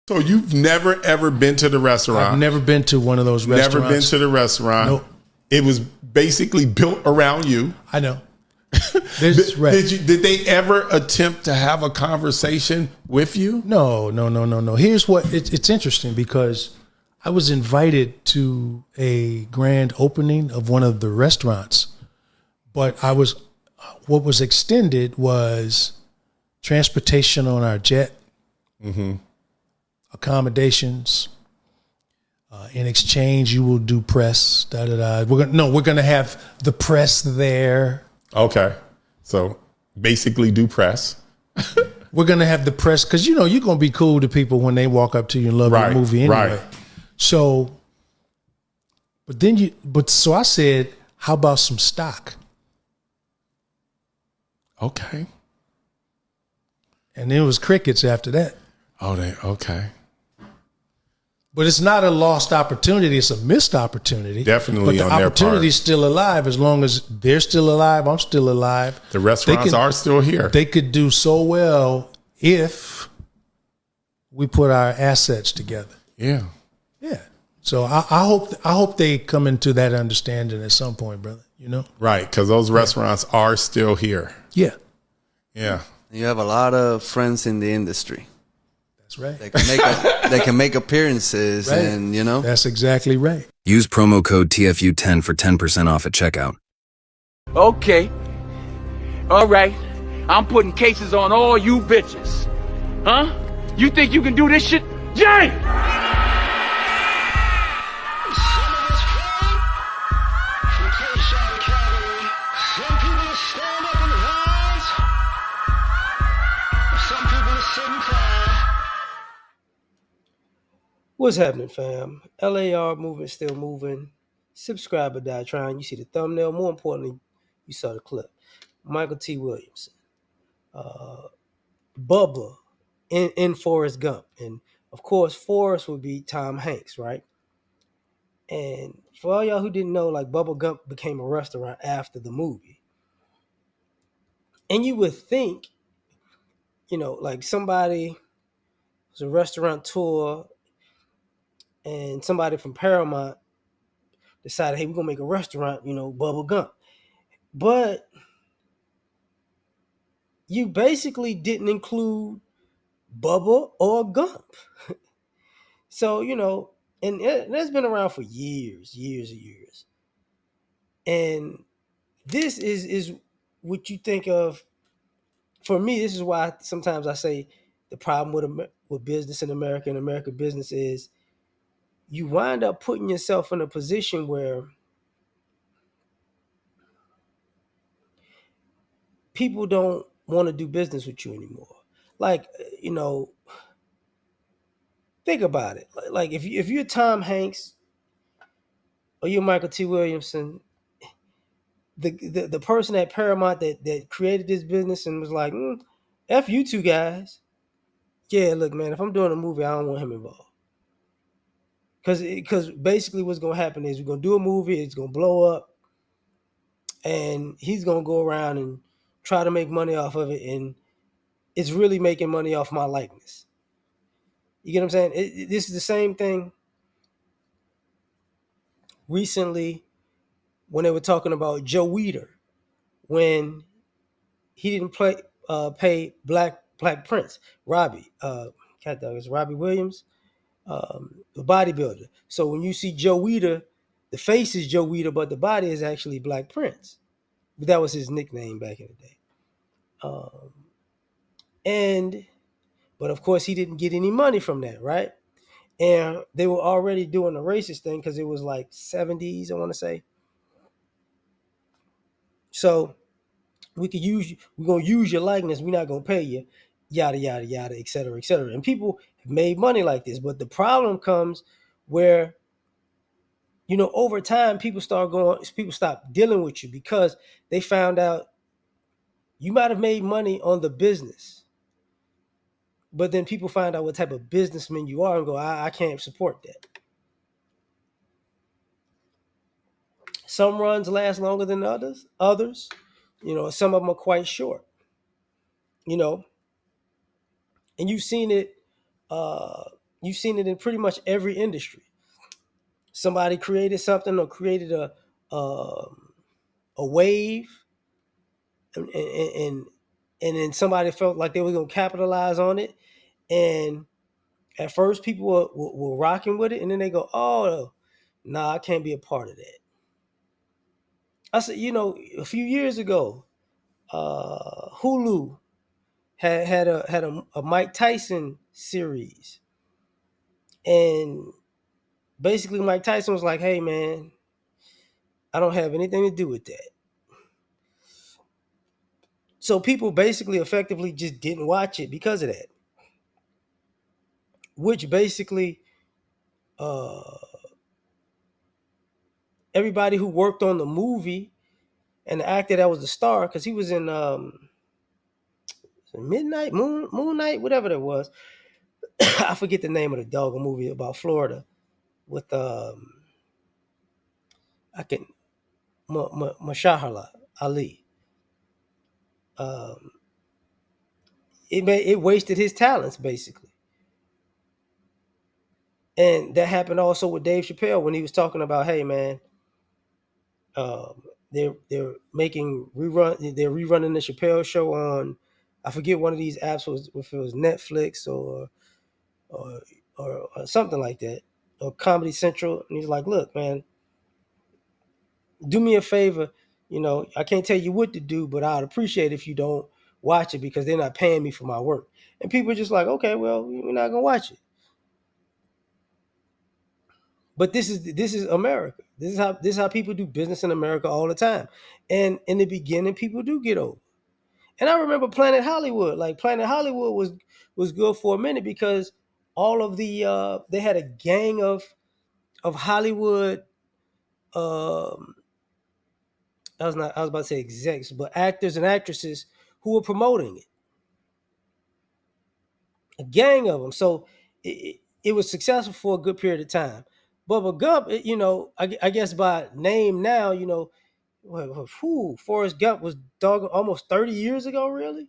So you've never ever been to the restaurant? I've never been to one of those restaurants. Never been to the restaurant. Nope. It was basically built around you. I know. Did they ever attempt to have a conversation with you? No. Here's what it's interesting because I was invited to a grand opening of one of the restaurants, but what was extended was transportation on our jet, accommodations. In exchange, you will do press. We're gonna have the press there. Okay, so basically, do press. We're gonna have the press because you're gonna be cool to people when they walk up to you and love your movie anyway. Right. So, so I said, how about some stock? Okay. And it was crickets after that. Okay. But it's not a lost opportunity. It's a missed opportunity. Definitely on their part. But the opportunity's still alive. As long as they're still alive, I'm still alive. The restaurants are still here. They could do so well if we put our assets together. Yeah. Yeah. So I hope they come into that understanding at some point, brother. Right, because those restaurants are still here. Yeah. Yeah. You have a lot of friends in the industry. That's right. They can make appearances, right. And That's exactly right. Use promo code TFU10 for 10% off at checkout. Okay. All right. I'm putting cases on all you bitches. Huh? You think you can do this shit? Jay! What's happening, fam? L.A.R. movement still moving. Subscribe or die trying. You see the thumbnail. More importantly, you saw the clip. Michael T. Williamson. Bubba in Forrest Gump. And, of course, Forrest would be Tom Hanks, right? And for all y'all who didn't know, like, Bubba Gump became a restaurant after the movie. And you would think, like somebody was a restaurateur and somebody from Paramount decided, hey, we're going to make a restaurant, Bubba Gump. But you basically didn't include Bubba or Gump. So, and that's been around for years and years. And this is what you think of. For me, this is why sometimes I say the problem with business in America and American business is you wind up putting yourself in a position where people don't want to do business with you anymore. Like, think about it. Like if you're Tom Hanks or you're Michael T. Williamson, the person at Paramount that created this business and was like, F you two guys. Yeah, look, man, if I'm doing a movie, I don't want him involved. Because basically what's going to happen is we're going to do a movie, it's going to blow up, and he's going to go around and try to make money off of it, and it's really making money off my likeness. You get what I'm saying? This is the same thing recently when they were talking about Joe Weider, when he didn't pay Black Prince, Robbie, cat dog is Robbie Williams, the bodybuilder. So when you see Joe Weider, the face is Joe Weider, but the body is actually Black Prince. But that was his nickname back in the day. But of course he didn't get any money from that, right? And they were already doing the racist thing because it was like 70s, I want to say. So we're gonna use your likeness, we're not gonna pay you, yada yada yada, et cetera, et cetera. And people have made money like this, but the problem comes where over time people stop dealing with you because they found out you might have made money on the business, but then people find out what type of businessman you are and go, I can't support that. Some runs last longer than others. Some of them are quite short. And you've seen it You've seen it in pretty much every industry. Somebody created something or created a, a wave, and, and and then somebody felt like they were going to capitalize on it. And at first, people were rocking with it, and then they go, "Oh, nah, I can't be a part of that." I said, a few years ago, Hulu had a Mike Tyson series, and basically Mike Tyson was like, "Hey, man, I don't have anything to do with that." So people basically effectively just didn't watch it because of that, which basically uh, everybody who worked on the movie and the actor that was the star, because he was in Midnight Moon Knight, whatever that was. I forget the name of the dog movie about Florida with I can Mashallah Ali. Um, it wasted his talents basically, and that happened also with Dave Chappelle when he was talking about, hey man, they're making they're rerunning the Chappelle show on, I forget one of these apps, was if it was Netflix or or something like that, or Comedy Central, and he's like, look man, do me a favor, I can't tell you what to do, but I'd appreciate if you don't watch it because they're not paying me for my work. And people are just like, okay, well, we're not gonna watch it. But this is America. This is how people do business in America all the time. And in the beginning, people do get over. And I remember Planet Hollywood. Like Planet Hollywood was good for a minute because all of they had a gang of Hollywood, um I was about to say execs, but actors and actresses who were promoting it. A gang of them. So it was successful for a good period of time. Bubba Gump, I guess by name now, Forrest Gump was almost 30 years ago, really.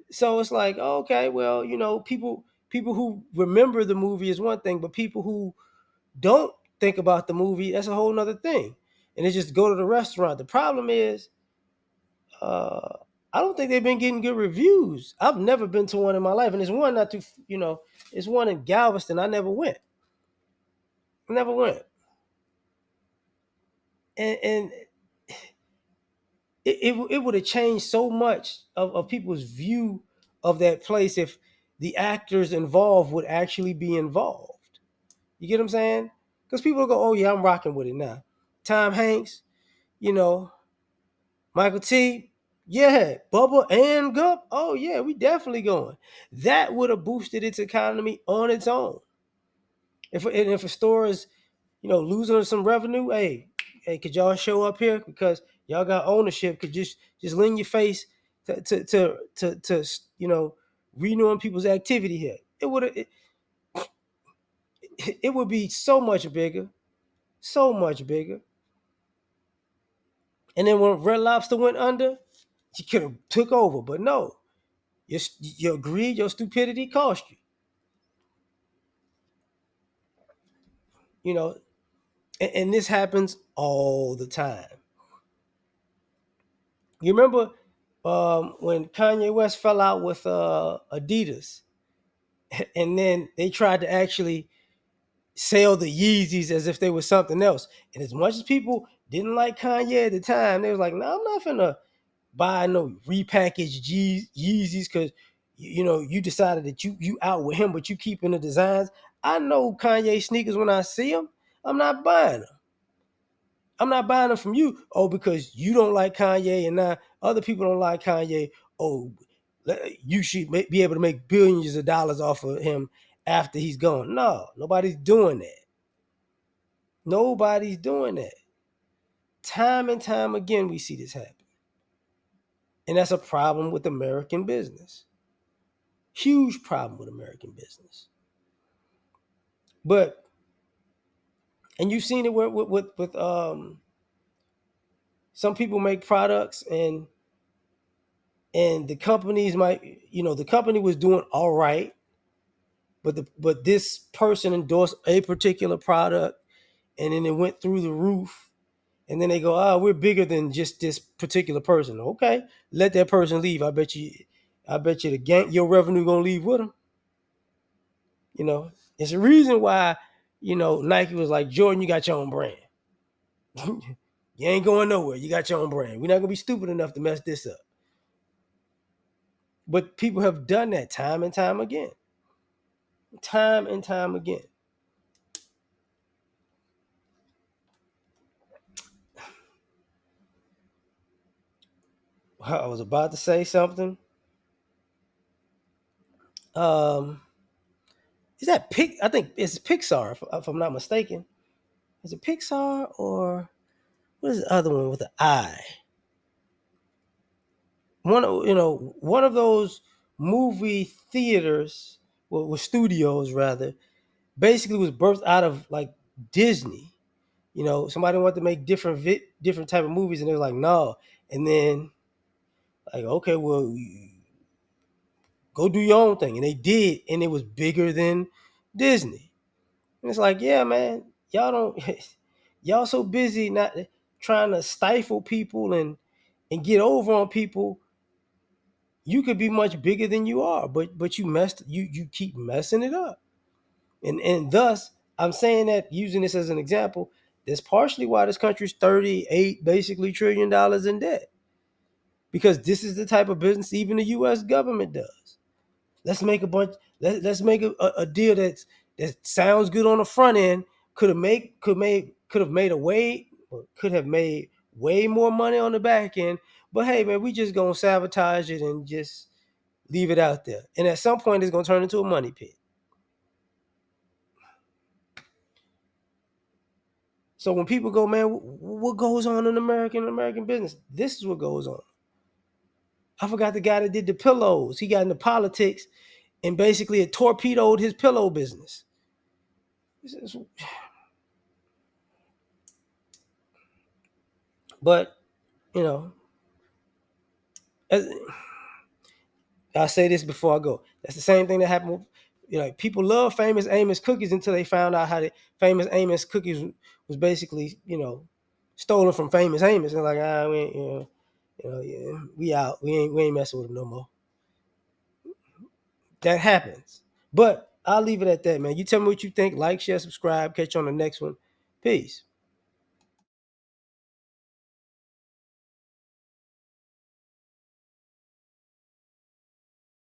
So it's like, okay, well, people who remember the movie is one thing, but people who don't think about the movie, that's a whole nother thing. And they just go to the restaurant. The problem is, uh, I don't think they've been getting good reviews. I've never been to one in my life, and there's one not too, it's one in Galveston. I never went. Never went. And it would have changed so much of people's view of that place if the actors involved would actually be involved. You get what I'm saying? Because people go, oh yeah, I'm rocking with it now. Tom Hanks, you know, Michael T, yeah, Bubba and Gump, oh yeah, we definitely going. That would have boosted its economy on its own. If a store is, losing some revenue, hey, could y'all show up here because y'all got ownership? Could just lend your face to renewing people's activity here. It would be so much bigger, so much bigger. And then when Red Lobster went under, you could have took over, but no, your greed, your stupidity cost you. You know, and this happens all the time. You remember when Kanye West fell out with Adidas, and then they tried to actually sell the Yeezys as if they were something else. And as much as people didn't like Kanye at the time, they was like, "No, I'm not finna buy no repackaged Yeezys because you decided that you out with him, but you keeping the designs." I know Kanye sneakers when I see them. I'm not buying them. I'm not buying them from you. Oh, because you don't like Kanye and now other people don't like Kanye. Oh, you should be able to make billions of dollars off of him after he's gone. No, nobody's doing that. Nobody's doing that. Time and time again, we see this happen. And that's a problem with American business. Huge problem with American business. But, and you've seen it with some people make products and the companies might, the company was doing all right, but this person endorsed a particular product, and then it went through the roof, and then they go, "Oh, we're bigger than just this particular person." Okay, let that person leave. I bet you the gang, your revenue gonna leave with them. You know, it's a reason why Nike was like, Jordan, you got your own brand. You ain't going nowhere. You got your own brand. We're not gonna be stupid enough to mess this up. But people have done that time and time again. Time and time again. I was about to say something. Is that I think it's Pixar, if I'm not mistaken. Is it Pixar or what is the other one with the I? One of those movie theaters, with studios rather, basically was birthed out of like Disney. Somebody wanted to make different type of movies, and they were like, no. And then like, okay, well, go do your own thing, and they did, and it was bigger than Disney. And it's like, yeah, man, y'all don't, y'all so busy not trying to stifle people and get over on people. You could be much bigger than you are, but you keep messing it up, and thus I'm saying that, using this as an example. That's partially why this country's $38 basically $1 trillion in debt, because this is the type of business even the U.S. government does. Let's make a bunch. Let's make a deal that sounds good on the front end. Could have made way more money on the back end. But hey, man, we just gonna sabotage it and just leave it out there. And at some point, it's gonna turn into a money pit. So when people go, man, what goes on in American business? This is what goes on. I forgot the guy that did the pillows. He got into politics and basically it torpedoed his pillow business. But, as, I say this before I go. That's the same thing that happened with, people love Famous Amos cookies until they found out how the Famous Amos cookies was basically, stolen from Famous Amos. And like, we ain't, yeah, we out. We ain't messing with them no more. That happens. But I'll leave it at that, man. You tell me what you think. Like, share, subscribe. Catch you on the next one. Peace.